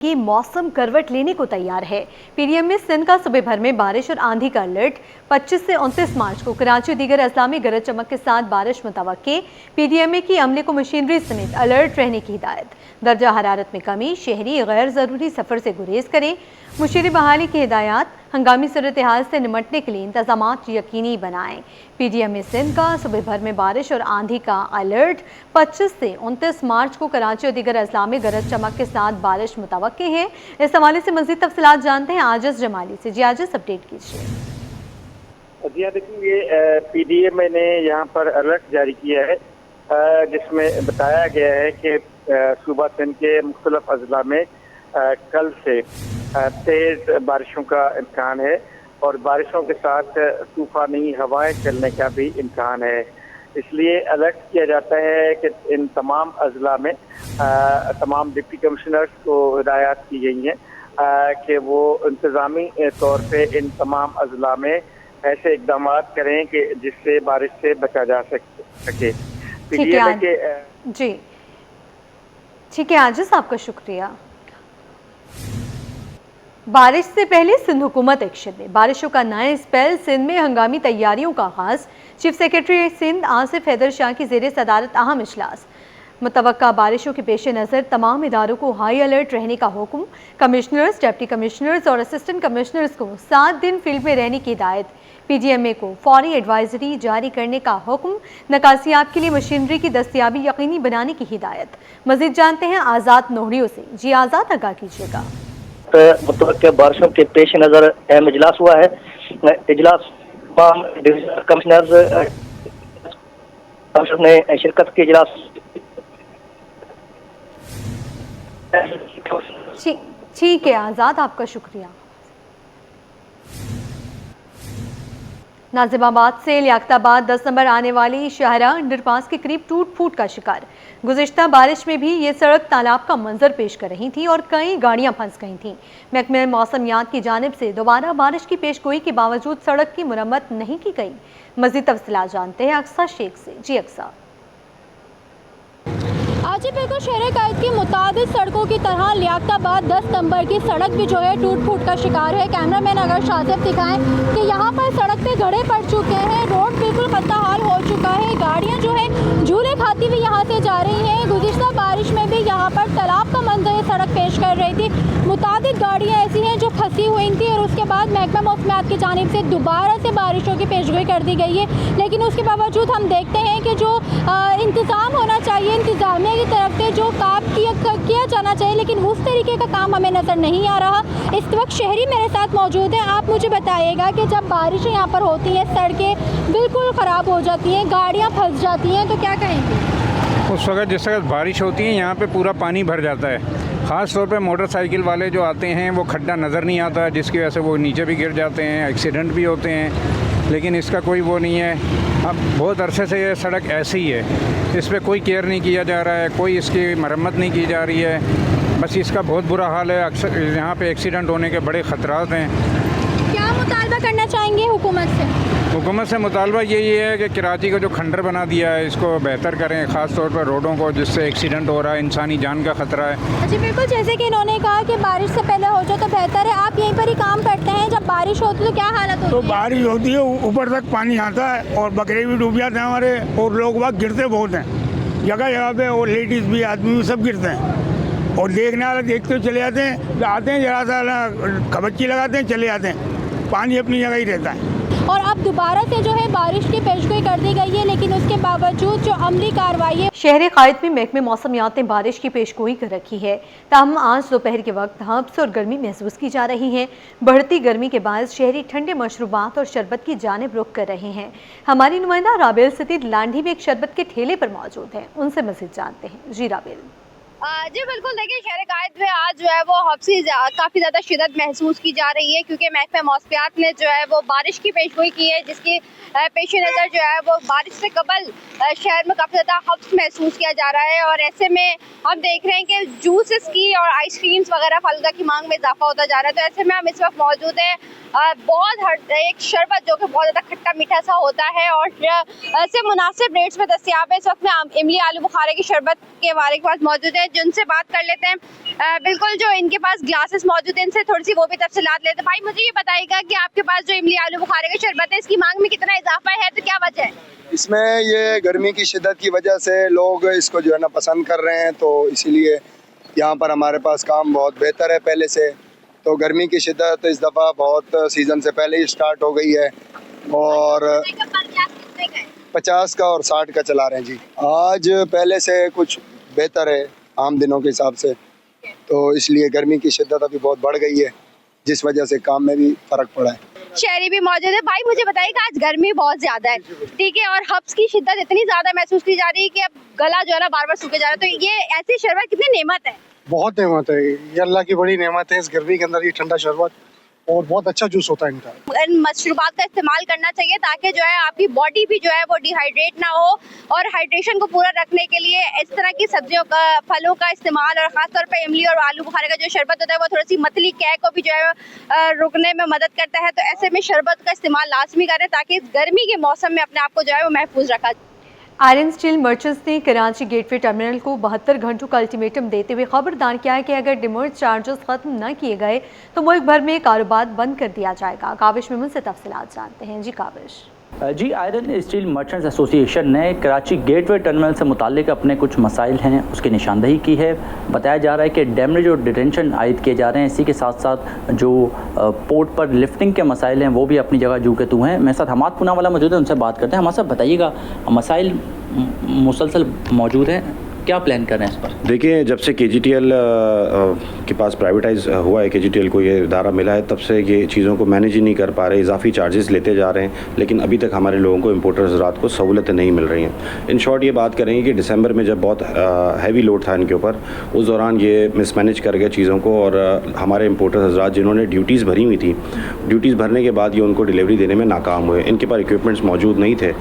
कि मौसम करवट लेने को तैयार है। पीडीएम में सिंध का सूबे भर में बारिश और आंधी का अलर्ट। 25 से 29 मार्च को कराची और दीगर अजला में गरज चमक के साथ बारिश मुतवक्के। पीडीएमए की अमले को मशीनरी समेत अलर्ट रहने की हिदायत। दर्जा हरारत में कमी, शहरी गैर ज़रूरी सफ़र से गुरेज करें। मुशीर बहाली की हिदायत। हंगामी सूरत हाल से निमटने के लिए इंतजामात यकीनी बनाएं। पीडीएमए सिंध का सूबे भर में बारिश और आंधी का अलर्ट। 25 से 29 मार्च को कराची और दीगर अजला में गरज चमक के साथ बारिश मुतवक्के है। इस हवाले से मज़ीद तफसीलात जानते हैं आजिज़ जमाली से। जी आजिज़, अपडेट कीजिए। जी देखिए, पीडीएमए ने यहाँ पर अलर्ट जारी किया है जिसमें बताया गया है कि सूबा सिंध के मुख्तलिफ अजला में कल से तेज़ बारिशों का इम्कान है और बारिशों के साथ तूफ़ानी हवाएं चलने का भी इम्कान है। इसलिए अलर्ट किया जाता है कि इन तमाम अजला में तमाम डिप्टी कमिश्नर्स को हिदायत की गई हैं कि वो इंतज़ामी तौर पे इन तमाम अजला में ऐसे इकदाम करें कि जिससे बारिश से बचा जा सके। पीडीएमए के जी ठीक है आजिज़, आपका शुक्रिया। बारिश से पहले सिंध हुकूमत एक्शन में। बारिशों का नया स्पेल, सिंध में हंगामी तैयारियों का आगाज। चीफ सेक्रेटरी सिंध आसिफ हैदर शाह की ज़ेर सदारत अहम इजलास। मुतवक्का बारिशों के पेश नज़र तमाम इदारों को हाई अलर्ट रहने का हुक्म। कमिश्नर्स, डिप्टी कमिश्नर्स और असिस्टेंट कमिश्नर्स को 7 दिन फील्ड में रहने की हिदायत। पीडीएमए को फौरी एडवाइजरी जारी करने का हुक्म। नकासियाब के लिए मशीनरी की दस्तियाबी यकीनी बनाने की हिदायत। मज़ीद जानते हैं आज़ाद नोहरियों से। जी आज़ाद, आगाह कीजिएगा। मुतवक्किया बारिशों के पेश नज़र अहम इजलास हुआ है। इजलास तमाम डिविजनल कमिश्नर्स ने शिरकत की। इजलास ठीक है आज़ाद, आपका शुक्रिया। नाजिमाबाद से लियाकताबाद 10 नंबर आने वाली शाहरा अंडरपास के करीब टूट फूट का शिकार। गुज़िश्ता बारिश में भी ये सड़क तालाब का मंजर पेश कर रही थी और कई गाड़ियां फंस गई थीं। महकमे मौसमियात की जानिब से दोबारा बारिश की पेशगोई के बावजूद सड़क की मुरम्मत नहीं की गई। मज़ीद तफसीलात जानते हैं अक्सा शेख से। जी अक्सा। आज ही बिल्कुल शहर कायद की मुताबिक सड़कों की तरह लियाकताबाद 10 नंबर की सड़क भी जो है टूट फूट का शिकार है। कैमरामैन अगर शाजिब दिखाएं कि यहाँ पर सड़क पे गड्ढे पड़ चुके हैं, रोड बिल्कुल खस्ता हाल हो चुका है। गाड़ियाँ जो है झूले खाती हुई यहाँ से जा रही हैं। गुज़िश्ता बारिश में भी यहाँ पर तालाब का मंजर सड़क पेश कर रही थी। मुताबिक गाड़ियाँ ऐसी हैं जो फंसी हुई थी और उसके बाद महकमा मौसमियात की जानिब से दोबारा से बारिशों की पेशगोई कर दी गई है। लेकिन उसके बावजूद हम देखते हैं कि जो इंतज़ाम होना चाहिए इंतज़ामिया की तरफ से, जो काम किया जाना चाहिए, लेकिन उस तरीके का काम हमें नज़र नहीं आ रहा। इस वक्त शहरी मेरे साथ मौजूद हैं। आप मुझे बताइएगा कि जब बारिशें यहाँ पर होती हैं, सड़कें बिल्कुल ख़राब हो जाती हैं, गाड़ियाँ फंस जाती हैं, तो क्या कहेंगे? उस वक्त जिस वक्त बारिश होती है यहाँ पे पूरा पानी भर जाता है। ख़ास तौर पे मोटरसाइकिल वाले जो आते हैं वो खड्डा नज़र नहीं आता है, जिसकी वजह से वो नीचे भी गिर जाते हैं, एक्सीडेंट भी होते हैं। लेकिन इसका कोई वो नहीं है। अब बहुत अरसे से ये सड़क ऐसी ही है, इस पर कोई केयर नहीं किया जा रहा है, कोई इसकी मरम्मत नहीं की जा रही है। बस इसका बहुत बुरा हाल है। अक्सर यहाँ पे एक्सीडेंट होने के बड़े ख़तरात हैं। क्या मुतालबा करना चाहेंगे हुकूमत से? हुकूमत से मुतालबा यही है कि कराची का जो खंडर बना दिया है इसको बेहतर करें, ख़ास तौर पर रोडों को, जिससे एक्सीडेंट हो रहा है, इंसानी जान का ख़तरा है। जी बिल्कुल, जैसे कि इन्होंने कहा कि बारिश से पहले हो जाए तो बेहतर है। आप यहीं पर ही काम करते हैं, जब बारिश होती है तो क्या हालत होती है? तो बारिश होती है, ऊपर तक पानी आता है और बकरे भी डूब जाते हैं हमारे, और लोग वहाँ गिरते बहुत हैं जगह जगह पे, और लेडीज़ भी, आदमी भी सब गिरते हैं। और देखने वाले देखते हुए चले जाते हैं, आते हैं जरा सा खबच्ची लगाते हैं, चले जाते हैं। पानी अपनी जगह ही रहता है। और अब दोबारा से जो है बारिश की पेशगोई कर दी गई है, लेकिन उसके बावजूद जो अमली कार्रवाई है। शहर कायद में महकमे मौसमियात ने बारिश की पेशगोई कर रखी है। ताहम आज दोपहर के वक्त हब्स और गर्मी महसूस की जा रही है। बढ़ती गर्मी के बायस शहरी ठंडे मशरूबात और शरबत की जानिब रुख कर रहे हैं। हमारी नुमाइंदा राबेल सतीद लांडी में एक शरबत के ठेले पर मौजूद है, उनसे मज़ीद जानते हैं। जी राबेल। जी बिल्कुल, देखिए शहर कायद में आज जो है वो हब्सी काफ़ी ज़्यादा शिद्दत महसूस की जा रही है, क्योंकि महकमा मौसमियात ने जो है वो बारिश की पेशगोई की है, जिसकी पेश नज़र जो है वो बारिश से कबल शहर में काफ़ी ज़्यादा हब्स महसूस किया जा रहा है। और ऐसे में हम देख रहे हैं कि जूसेस की और आइसक्रीम्स वगैरह फलदा की मांग में इजाफा होता जा रहा है। तो ऐसे में हम इस वक्त मौजूद हैं बहुत एक शरबत जो कि बहुत ज़्यादा खट्टा मीठा सा होता है और से मुनासिब रेट्स में दस्तियाब है। इस वक्त में इमली आलू बुखारे की शरबत के बारे के पास मौजूद है, जिनसे बात कर लेते हैं। बिल्कुल, जो इनके पास ग्लासेस मौजूद हैं, इनसे थोड़ी सी वो भी तफसीलात लेते हैं। भाई, मुझे ये बताइएगा कि आपके पास जो इमली आलू बुखारे की शरबत है, इसकी मांग में कितना इजाफा है, तो क्या वजह है? इसमें ये गर्मी की शिद्दत की वजह से लोग इसको जो है ना पसंद कर रहे हैं, तो इसीलिए यहाँ पर हमारे पास काम बहुत बेहतर है पहले से। तो गर्मी की शिद्दत इस दफ़ा बहुत सीज़न से पहले ही स्टार्ट हो गई है और 50 का और 60 का चला रहे हैं जी। आज पहले से कुछ बेहतर है आम दिनों के हिसाब से, तो इसलिए गर्मी की शिद्दत अभी बहुत बढ़ गई है, जिस वजह से काम में भी फ़र्क पड़ा है। शहरी भी मौजूद है। भाई, मुझे बताइएगा, आज गर्मी बहुत ज्यादा है, ठीक है, और हब्स की शिद्दत इतनी ज्यादा महसूस की जा रही है कि अब गला जो है ना बार बार सूखे जा रहा है, तो ये ऐसी शरबत कितनी नेमत है? बहुत नेमत है, ये अल्लाह की बड़ी नेमत है। इस गर्मी के अंदर ये ठंडा शरबत और बहुत अच्छा जूस होता है इनका। इन मशरूबात का इस्तेमाल करना चाहिए ताकि जो है आपकी बॉडी भी जो है वो डिहाइड्रेट ना हो, और हाइड्रेशन को पूरा रखने के लिए इस तरह की सब्जियों का, फलों का इस्तेमाल, और खासतौर पर इमली और आलू बुखारे का जो शरबत होता है वो थोड़ी सी मतली कै को भी जो है रुकने में मदद करता है। तो ऐसे में शरबत का इस्तेमाल लाजमी करें ताकि इस गर्मी के मौसम में अपने आप को जो है वो महफूज रखा जाए। आयरन स्टील मर्चेंट्स ने कराची गेटवे टर्मिनल को 72 घंटों का अल्टीमेटम देते हुए खबरदार किया है कि अगर डिमर्ज चार्जेस खत्म न किए गए तो मुल्क भर में कारोबार बंद कर दिया जाएगा। काविश मेमन से तफसीलात जानते हैं। जी काविश। जी, आयरन स्टील मर्चेंट्स एसोसिएशन ने कराची गेटवे टर्मिनल से मुताल्लिक अपने कुछ मसाइल हैं उसकी निशानदही की है। बताया जा रहा है कि डैमेज और डिटेंशन आयद किए जा रहे हैं। इसी के साथ साथ जो पोर्ट पर लिफ्टिंग के मसाइल हैं वो भी अपनी जगह जू के तू हैं। मेरे साथ हमाद पूना वाला मौजूद है, उनसे बात करते हैं। हमारे साथ बताइएगा, मसाइल मुसलसल मौजूद हैं, क्या प्लान कर रहे हैं इस पर? देखिए, जब से KGTL के पास प्राइवेटाइज हुआ है, KGTL को ये इदारा मिला है, तब से ये चीज़ों को मैनेज ही नहीं कर पा रहे, इजाफी चार्जेस लेते जा रहे हैं, लेकिन अभी तक हमारे लोगों को इम्पोर्टर्स हज़रात को सहूलतें नहीं मिल रही हैं। इन शॉर्ट ये बात करेंगे कि दिसंबर में जब बहुत हैवी लोड था इनके ऊपर, उस दौरान ये मिसमैनेज कर गए चीज़ों को, और हमारे इम्पोर्टर्स हज़रात जिन्होंने ड्यूटीज़ भरी हुई थी, ड्यूटीज़ भरने के बाद ये उनको डिलीवरी देने में नाकाम हुए। इनके पास इक्विपमेंट्स मौजूद नहीं थे।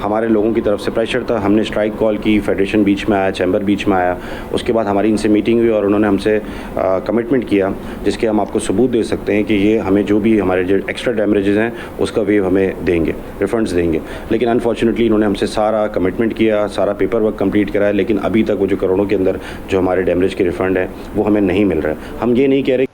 हमारे लोगों की तरफ से प्रेशर था, हमने स्ट्राइक कॉल की, फेडरेशन बीच में आया, चैम्बर बीच में आया, उसके बाद हमारी इनसे मीटिंग हुई और उन्होंने हमसे कमिटमेंट किया, जिसके हम आपको सबूत दे सकते हैं कि ये हमें जो भी हमारे जो एक्स्ट्रा डैमेजेस हैं उसका वेव हमें देंगे, रिफंड्स देंगे। लेकिन अनफॉर्चुनेटली इन्होंने हमसे सारा कमिटमेंट किया, सारा पेपर वर्क कंप्लीट कराया, लेकिन अभी तक वो जो करोड़ों के अंदर जो हमारे डैमेज के रिफंड है वो हमें नहीं मिल रहा है। हम ये नहीं कह रहे।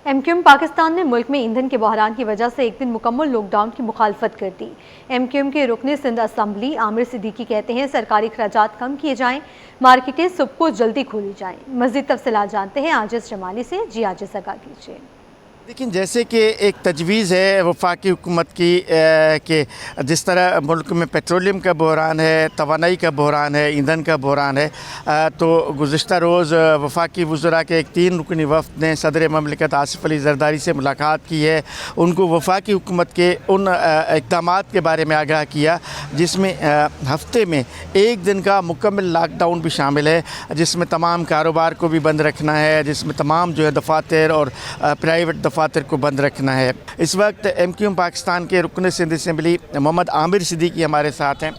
MQM पाकिस्तान ने मुल्क में ईंधन के बहरान की वजह से एक दिन मुकम्मल लॉकडाउन की मुखालफत कर दी। MQM के रुकन सिंध असम्बली आमिर सिद्दीकी कहते हैं सरकारी खर्चात कम किए जाएं, मार्केटें सुबह को जल्दी खोली जाएं। मज़ीद तफसीलात जानते हैं आजिज़ जमाली से। जी आजिज़, आगाह कीजिए। लेकिन जैसे कि एक तजवीज़ है वफाकी हुकूमत की कि जिस तरह मुल्क में पेट्रोलियम का बहरान है, तवानाई का बहरान है, ईंधन का बहरान है, तो गुज़िश्ता रोज़ वफाकी वज़रा के एक 3 रुकनी वफ़द ने सदर ममलिकत आसिफ अली ज़रदारी से मुलाकात की है। उनको वफाकी हुकूमत के उन इक़दामात के बारे में आगाह किया जिसमें हफ़्ते में 1 दिन का मुकम्मल लॉकडाउन भी शामिल है, जिसमें तमाम कारोबार को भी बंद रखना है, जिसमें तमाम जो है दफातर और प्राइवेट दफातर को बंद रखना है। इस वक्त MQM पाकिस्तान के रुकन सिंध असम्बली मोहम्मद आमिर सिद्दीकी हमारे साथ हैं।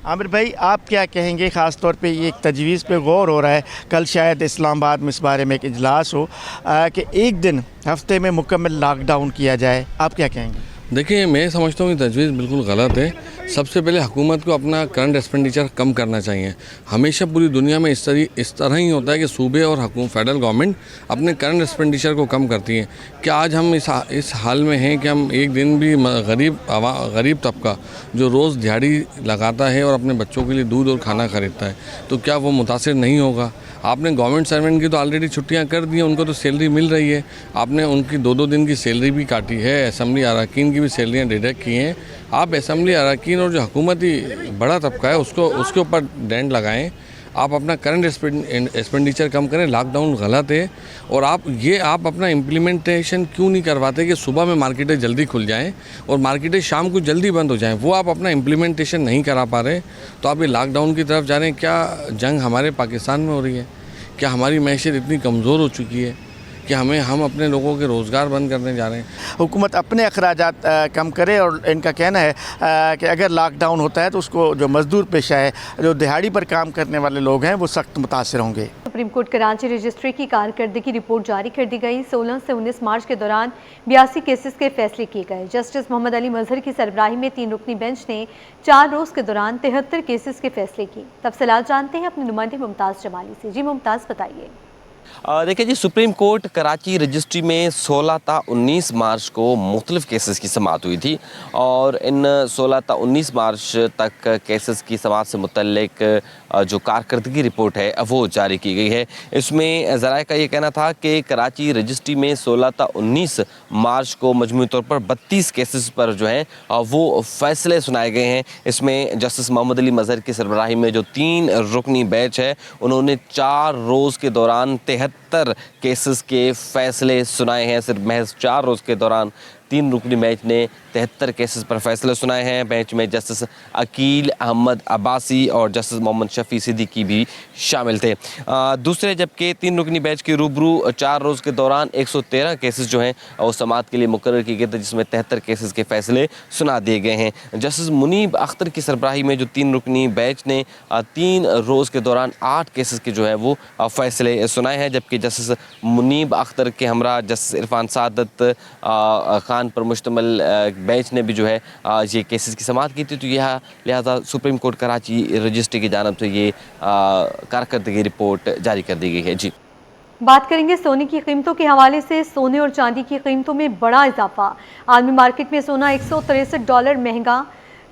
आमिर भाई, आप क्या कहेंगे? ख़ास तौर पे ये एक तजवीज़ पे गौर हो रहा है, कल शायद इस्लामाबाद में इस बारे में एक इजलास हो कि 1 दिन हफ्ते में मुकम्मल लॉकडाउन किया जाए, आप क्या कहेंगे? देखिए, मैं समझता हूँ कि तजवीज़ बिल्कुल गलत है। सबसे पहले हुकूमत को अपना करंट एक्सपेंडिचर कम करना चाहिए। हमेशा पूरी दुनिया में इस तरह ही होता है कि सूबे और फेडरल गवर्नमेंट अपने करंट एक्सपेंडिचर को कम करती है। क्या आज हम इस हाल में हैं कि हम एक दिन भी गरीब तबका जो रोज़ दिहाड़ी लगाता है और अपने बच्चों के लिए दूध और खाना खरीदता है, तो क्या वो मुतासिर नहीं होगा? आपने गवर्नमेंट सर्वेंट की तो ऑलरेडी छुट्टियां कर दी हैं, उनको तो सैलरी मिल रही है। आपने उनकी 2-2 दिन की सैलरी भी काटी है, असम्बली अरकान की भी सैलरियाँ डिडक्ट की हैं। आप असम्बली अरकान और जो हुकूमती बड़ा तबका है उसके ऊपर डेंट लगाएं। आप अपना करंट एक्सपेंडिचर कम करें। लॉकडाउन गलत है, और आप अपना इम्प्लीमेंटेशन क्यों नहीं करवाते कि सुबह में मार्केटें जल्दी खुल जाएं और मार्केटें शाम को जल्दी बंद हो जाएं? वो आप अपना इम्प्लीमेंटेशन नहीं करा पा रहे, तो आप ये लॉकडाउन की तरफ जा रहे हैं। क्या जंग हमारे पाकिस्तान में हो रही है? क्या हमारी मैशियत इतनी कमज़ोर हो चुकी है कि हम अपने लोगों के रोज़गार बंद करने जा रहे हैं। हुकूमत अपने अखराजात कम करे और इनका कहना है कि अगर लॉकडाउन होता है तो उसको जो मज़दूर पेशा है, जो दिहाड़ी पर काम करने वाले लोग हैं, वो सख्त मुतासर होंगे। सुप्रीम कोर्ट कराची रजिस्ट्री की कारकर्दगी रिपोर्ट जारी कर दी गई। 16 से 19 मार्च के दौरान 82 केसेस के फैसले किए गए। जस्टिस मोहम्मद अली मजहर की सरबराही में 3 रुकनी बेंच ने 4 रोज़ के दौरान 73 केसेस के फैसले किए। तफसीलात जानते हैं अपने नुमाइंदे मुमताज़ जमाली से। जी मुमताज़, बताइए। देखिए जी, सुप्रीम कोर्ट कराची रजिस्ट्री में 16 ता 19 मार्च को मुख्तलिफ केसेस की समाअत हुई थी और इन 16 ता 19 मार्च तक केसेस की समाअत से मुतल्लिक जो कारकर्दगी रिपोर्ट है वो जारी की गई है। इसमें ज़राए का ये कहना था कि कराची रजिस्ट्री में 16 ता 19 मार्च को मजमूई तौर पर 32 केसेस पर जो है वो फैसले सुनाए गए हैं। इसमें जस्टिस मोहम्मद अली मजहर की सरबराही में जो 3 रुकनी बेंच है, उन्होंने 4 रोज़ के दौरान 73 केसेस के फैसले सुनाए हैं। सिर्फ महज 4 रोज़ के दौरान 3 रुकनी बेंच ने 73 केसेस पर फैसले सुनाए हैं। बेंच में जस्टिस अकील अहमद अब्बासी और जस्टिस मोहम्मद शफी सिद्दीकी भी शामिल थे। दूसरे जबकि 3 रुकनी बेंच की रूबरू 4 रोज़ के दौरान 113 केसेस जो हैं वो समाअत के लिए मुकर्रर किए गए थे, जिसमें 73 केसेस के फैसले सुना दिए गए हैं। जस्टिस मुनीब अख्तर की सरबराही में जो 3 रुकनी बेंच ने 3 रोज़ के दौरान 8 केसेस के जो है वो फैसले सुनाए हैं, जबकि जस्टिस मुनीब अख्तर के हमरा जस्टिस इरफान सादत खान पर मुश्तमिल बेंच ने भी जो है ये केसेस की समाअत की थी। तो यह लिहाजा सुप्रीम कोर्ट कराची रजिस्ट्री की जानिब से ये कारकर्दगी रिपोर्ट जारी कर दी गई है। जी, बात करेंगे सोने की कीमतों के हवाले से। सोने और चांदी की कीमतों में बड़ा इजाफा। आलमी मार्केट में सोना $163 महंगा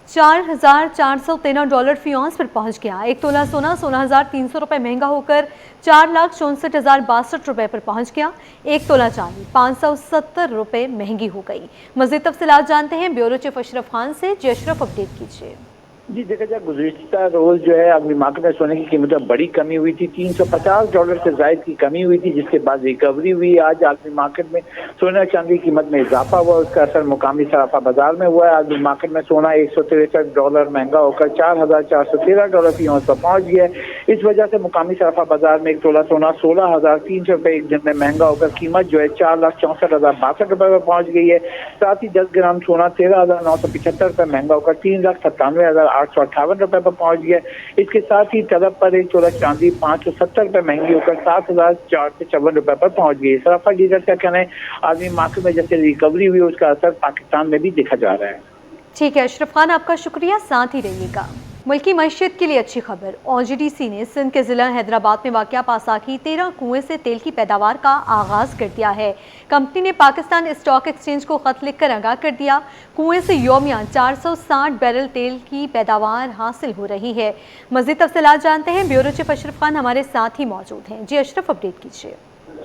$4,413 फी औंस पर पहुंच गया। 1 तोला सोना 16,300 रुपये महंगा होकर $4,64,062 पर पहुंच गया। 1 तोला चांदी 570 रुपये महंगी हो गई। मज़ीद तफसीलात जानते हैं ब्यूरो चीफ अशरफ खान से। जी अशरफ, अपडेट कीजिए। जी, देखा जाए गुज़िश्ता रोज़ जो है अगली मार्केट में सोने की कीमत में बड़ी कमी हुई थी। $350 से ज़ायद की कमी हुई थी, जिसके बाद रिकवरी हुई। आज आलमी मार्केट में सोना चांदी की कीमत में इजाफा हुआ। उसका असर मुकामी सराफा बाजार में हुआ है। आलमी मार्केट में सोना $163 महंगा होकर $4,413 फी औंस पर पहुँच गया है। इस वजह से मुकामी सराफा बाजार में 1 तोला सोना 16,300 रुपये एक दिन में महंगा होकर कीमत जो है $4,64,062 पर पहुँच गई है। साथ ही 10 ग्राम सोना 13,975 रुपये महंगा होकर $3,97,858 रुपये पर पहुंच गया। इसके साथ ही तलब पर 1 तोला चांदी 570 रुपये महंगी होकर $7,454 रुपये पर पहुंच गई। सराफा डीलर का कहना है आदमी मार्केट में जैसे रिकवरी हुई उसका असर पाकिस्तान में भी देखा जा रहा है। ठीक है अशरफ खान, आपका शुक्रिया, साथ ही रहिएगा। मुल्की मईशत के लिए अच्छी खबर। OGDC ने सिंध के ज़िला हैदराबाद में वाक़या पासाकी 13 कुएं से तेल की पैदावार का आगाज़ कर दिया है। कंपनी ने पाकिस्तान स्टॉक एक्सचेंज को ख़त लिखकर आगाह कर दिया। कुएं से यौमिया 460 बैरल तेल की पैदावार हासिल हो रही है। मज़ीद तफसीलात जानते हैं ब्यूरो चीफ अशरफ खान हमारे साथ ही मौजूद हैं। जी अशरफ, अपडेट कीजिए।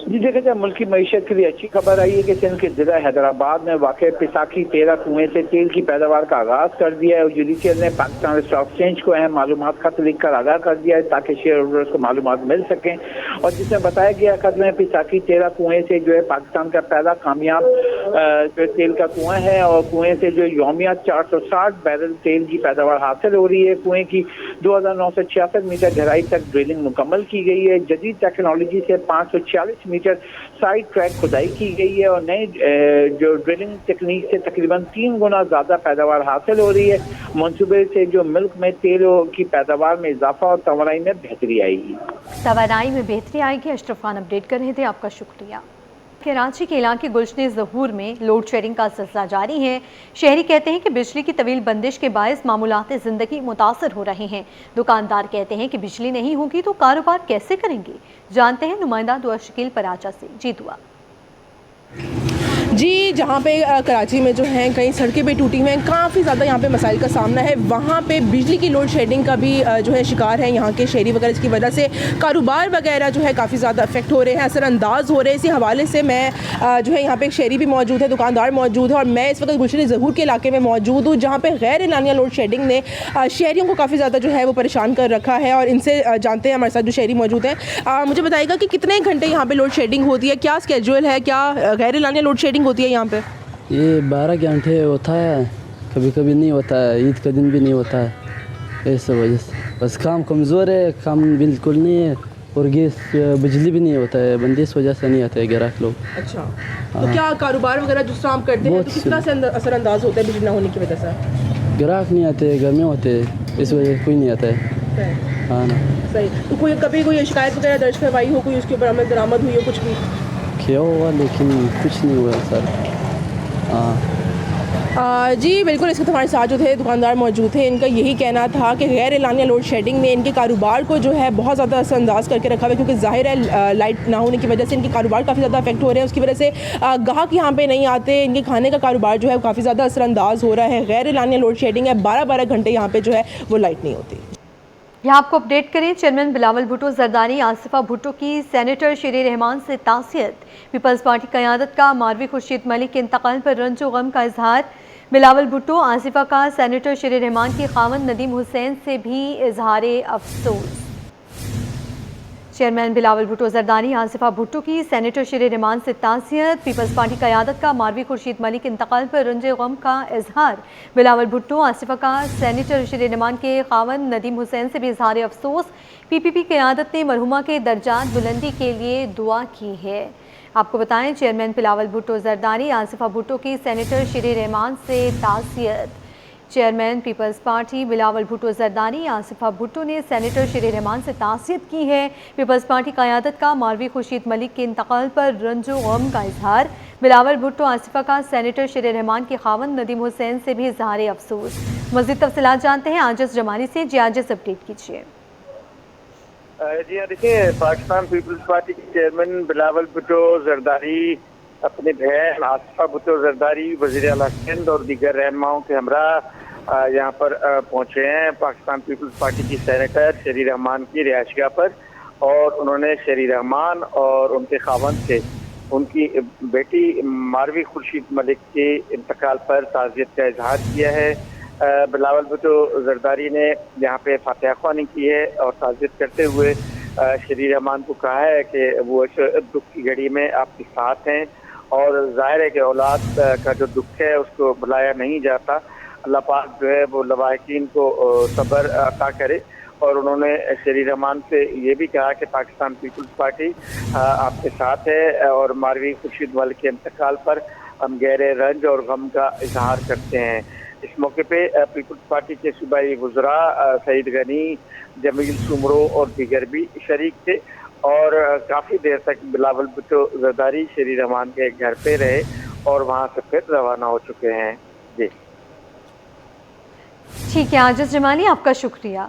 जी, देखा जाए मुल्की मईशत के लिए अच्छी खबर आई है कि सिंध के जिला हैदराबाद में वाक़ पिसाकी 13 कुएं से तेल की पैदावार का आगाज़ कर दिया है। जुडिशियल ने पाकिस्तान स्टॉक एक्सचेंज को अहम मालूमात खत लिखकर आगाह कर दिया है ताकि शेयर होल्डर्स को मालूमात मिल सकें। और जिसमें बताया गया खत में पिसाकी 13 कुएं से जो है पाकिस्तान का पहला कामयाब जो तेल का कुआं है और कुएं से जो यौमिया 460 बैरल तेल की पैदावार हासिल हो रही है। कुएं की 2,966 मीटर गहराई तक ड्रिलिंग मुकम्मल की गई है। जदीद टेक्नोलॉजी से 540 मीटर साइड ट्रैक खुदाई की गई है और नई जो ड्रिलिंग तकनीक से तकरीबन 3 गुना ज़्यादा पैदावार हासिल हो रही है। मंसूबे से जो मिल्क में तेल की पैदावार में इजाफा और तवानाई में बेहतरी आएगी। तवानाई में बेहतरी आएगी। अशरफ खान अपडेट कर रहे थे, आपका शुक्रिया। कराची के इलाके गुलशन ज़हूर में लोड शेडिंग का सिलसिला जारी है। शहरी कहते हैं कि बिजली की तवील बंदिश के बायस मामूलात ज़िंदगी मुतासर हो रहे हैं। दुकानदार कहते हैं कि बिजली नहीं होगी तो कारोबार कैसे करेंगे। जानते हैं नुमाइंदा दुआ शकील पराचा से। जी दुआ। जी, जहाँ पे कराची में जो है कई सड़कें भी टूटी हुई हैं, काफ़ी ज़्यादा यहाँ पे मसाइल का सामना है। वहाँ पे बिजली की लोड शेडिंग का भी जो है शिकार है यहाँ के शहरी वगैरह, जिसकी वजह से कारोबार वगैरह जो है काफ़ी ज़्यादा अफेक्ट हो रहे हैं, असरअंदाज हो रहे हैं। इसी हवाले से मैं जो है यहाँ पे एक शहरी भी मौजूद है, दुकानदार मौजूद है और मैं इस वक्त गुलशन ज़हूर के इलाके में मौजूद हूँ, जहाँ पर गैर एलानिया लोड शेडिंग ने शहरियों को काफ़ी ज़्यादा जो है वो परेशान कर रखा है। और इनसे जानते हैं, हमारे साथ जो शहरी मौजूद हैं, मुझे बताइएगा कि कितने घंटे यहाँ पर लोड शेडिंग होती है, क्या स्केड्यूल है, क्या गैर एलानिया लोड शेडिंग होती है यहाँ पर? ये 12 घंटे होता है, कभी कभी नहीं होता है, ईद का दिन भी नहीं होता है। इस वजह से बस काम कमज़ोर है, काम बिल्कुल नहीं है, और गैस बिजली भी नहीं होता है, बंदिश वजह से नहीं आते हैं ग्राहक लोग। अच्छा, तो क्या कारोबार वगैरह जो काम करते हैं तो किस तरह से असरअंदाज होता है बिजली ना होने की वजह से? ग्राहक नहीं आते, गर्मी होते हैं, इस वजह से कोई नहीं आता है। हाँ ना, सही। तो कोई कभी कोई शिकायत वगैरह दर्ज करवाई हो, कोई उसके ऊपर अमल दरामद हुई हो, कुछ भी किया हुआ लेकिन कुछ नहीं हुआ सर। हाँ जी बिल्कुल, इस वक्त हमारे साथ जो थे दुकानदार मौजूद थे, इनका यही कहना था कि गैर एलानिया लोड शेडिंग ने इनके कारोबार को जो है बहुत ज़्यादा असरअंदाज करके रखा हुआ है, क्योंकि जाहिर है लाइट ना होने की वजह से इनके कारोबार काफ़ी ज़्यादा अफेक्ट हो रहे हैं। उसकी वजह से ग्राहक यहाँ पे नहीं आते, इनके खाने का कारोबार जो है काफ़ी ज़्यादा असरअंदाज हो रहा है। गैर एलानिया लोड शेडिंग है, 12-12 घंटे यहाँ पर जो है वो लाइट नहीं होती। यहाँ आपको अपडेट करें, चेयरमैन बिलावल भुट्टो जरदारी आसिफा भुट्टो की सेनेटर शेर रहमान से तासियत। पीपल्स पार्टी क़यादत का मारवी खुर्शीद मलिक के इंतकाल पर रंजो गम का इजहार। बिलावल भुट्टो आसिफा का सेनेटर शेर रहमान के खावन नदीम हुसैन से भी इजहार अफसोस। चेयरमैन बिलावल भुट्टो जरदारी आसिफा भुट्टो की सेनेटर शेर रहमान से तासियत। पीपल्स पार्टी क़यादत का मारवी खुर्शीद मलिक इंतकाल पर रंजे गम का इजहार। बिलावल भुट्टो आसिफा का सेनेटर शेर रहमान के खावन नदीम हुसैन से भी इजहार अफसोस। पीपीपी क़यादत ने मरहुमा के दर्जात बुलंदी के लिए दुआ की है। आपको बताएं, चेयरमैन बिलावल भुट्टो जरदारी आसिफा भुट्टो की सेनेटर शेर रहमान से तासियत। Chairman people's party Bilawal Bhutto Zardari Aseefa Bhutto ने सेनेटर शेर रहमान से तासियत की है। पीपल्स पार्टी क़यादत का मारवी खुर्शीद मलिक के इंतकाल पर रंजो गम का इजहार। बिलावल भुट्टो आसिफा का सेनेटर शेर रहमान के खावन नदीम हुसैन से भी इजहार अफसोस। मज़ीद तफसीलात जानते हैं आजिज़ जमानी से। जी आजिज़, अपडेट कीजिए। जी हाँ, देखिए, पाकिस्तान पीपल्स पार्टी के चेयरमैन बिलावल भुट्टो जरदारी अपने बहन आसिफा भुट्टो जरदारी, वज़ीर आला सिंध और दीगर रहनुमाओं के हमरा यहाँ पर पहुँचे हैं पाकिस्तान पीपल्स पार्टी की सेनेटर शेरी रहमान की रिहाइशगाह पर, और उन्होंने शेरी रहमान और उनके खावंद से उनकी बेटी मारवी खुर्शीद मलिक के इंतकाल पर ताज़ियत का इजहार किया है। बिलावल भुट्टो जरदारी ने यहाँ पे फातिहा ख्वानी की है और ताज़ियत करते हुए शेरी रहमान को कहा है कि वो इस दुख की घड़ी में आपके साथ हैं, और जाहिर है कि औलाद का जो दुख है उसको बुलाया नहीं जाता। अल्लाह पाक जो है वो लवाहिकीन को सब्र अता करे। और उन्होंने शेरी रहमान से ये भी कहा कि पाकिस्तान पीपल्स पार्टी आपके साथ है, और मारवी खुर्शीद मलिक के इंतकाल पर हम गहरे रंज और गम का इजहार करते हैं। इस मौके पे पीपल्स पार्टी के सूबाई वज़रा सईद गनी, जमील सुमरो और दीगर भी शरीक थे, और काफ़ी देर तक बिलावल भुट्टो जरदारी शेरी रहमान के घर पे रहे और वहाँ से फिर रवाना हो चुके हैं। जी ठीक है आजिज़ जमानी, आपका शुक्रिया।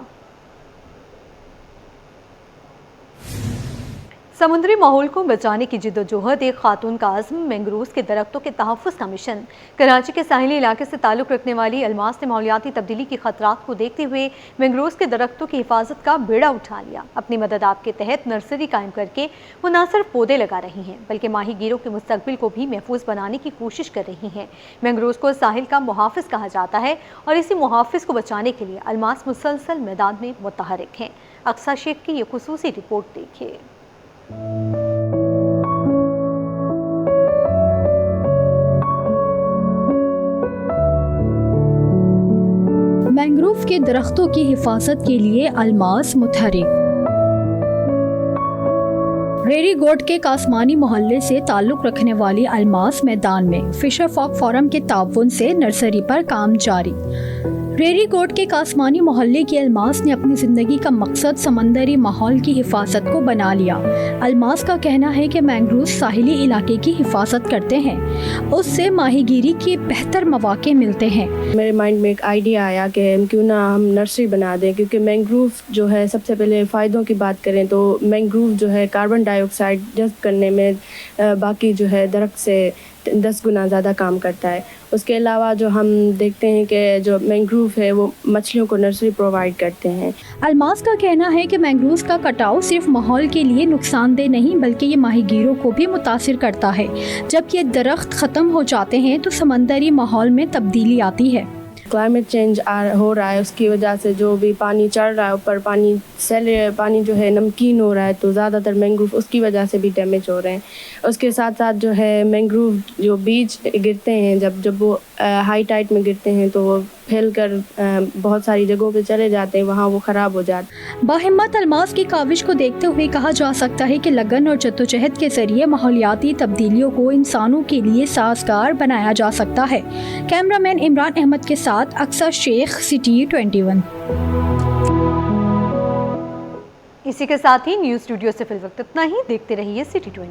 समुद्री माहौल को बचाने की जिद्दोजहद एक खातून का आज़म, मैंग्रोव्स के दरख्तों के तहफ़्फ़ुज़ का मिशन। कराची के साहिली इलाके से ताल्लुक़ रखने वाली अलमास ने माहौलियाती तब्दीली की ख़तरात को देखते हुए मैंग्रोव्स के दरख्तों की हिफाजत का बेड़ा उठा लिया। अपनी मदद आपके तहत नर्सरी कायम करके वो न सिर्फ पौधे लगा रही हैं बल्कि माहीगीरों के मुस्तक़बिल को भी महफूज बनाने की कोशिश कर रही हैं। मैंग्रोव्स को साहिल का मुहाफ़िज़ कहा जाता है और इसी मुहाफ़िज़ को बचाने के लिए अलमास मुसलसल मैदान में मुतहरिक हैं। अक्सा शेख की ये खुसूसी रिपोर्ट देखिए। मैंग्रोव के दरख्तों की हिफाजत के लिए अलमास मुतहरिक। रेरी गोट के कासमानी मोहल्ले से ताल्लुक़ रखने वाली अलमास मैदान में फिशर फॉक फोरम के ताउन से नर्सरी पर काम जारी। रेरी गोट के कासमानी मोहल्ले की अलमास ने अपनी ज़िंदगी का मकसद समंदरी माहौल की हिफाजत को बना लिया। अलमास का कहना है कि मैंग्रोव साहिली इलाके की हिफाजत करते हैं, उससे माहीगीरी के बेहतर मौके मिलते हैं। मेरे माइंड में एक आइडिया आया कि क्यों ना हम नर्सरी बना दें, क्योंकि मैंग्रोव जो है, सबसे पहले फ़ायदों की बात करें तो मैंग्रोव जो है कार्बन डाइऑक्साइड जज़्ब करने में बाकी जो है दरख्त से 10 गुना ज़्यादा काम करता है। उसके अलावा जो हम देखते हैं कि जो मैंग्रोव है वो मछलियों को नर्सरी प्रोवाइड करते हैं। अलमास का कहना है कि मैंग्रोव का कटाव सिर्फ माहौल के लिए नुकसानदेह नहीं बल्कि ये माहीगीरों को भी मुतासिर करता है। जब ये दरख्त ख़त्म हो जाते हैं तो समंदरी माहौल में तब्दीली आती है। क्लाइमेट चेंज हो रहा है, उसकी वजह से जो भी पानी चढ़ रहा है ऊपर, पानी जो है नमकीन हो रहा है, तो ज़्यादातर मैंग्रोव उसकी वजह से भी डैमेज हो रहे हैं। उसके साथ साथ जो है मैंग्रोव जो बीज गिरते हैं जब वो हाई टाइड में गिरते हैं तो वो फैल कर बहुत सारी जगहों पे चले जाते हैं, वहाँ वो ख़राब हो जाते हैं। बाहिम्मत अल्मास की काविश को देखते हुए कहा जा सकता है कि लगन और जद्दोजहद के जरिए माहौलियाती तब्दीलियों को इंसानों के लिए साजगार बनाया जा सकता है। कैमरामैन इमरान अहमद के साथ अक्सर शेख, सिटी 21। इसी के साथ ही न्यूज़ स्टूडियो से फिल वक्त इतना ही। देखते रहिए सिटी 20।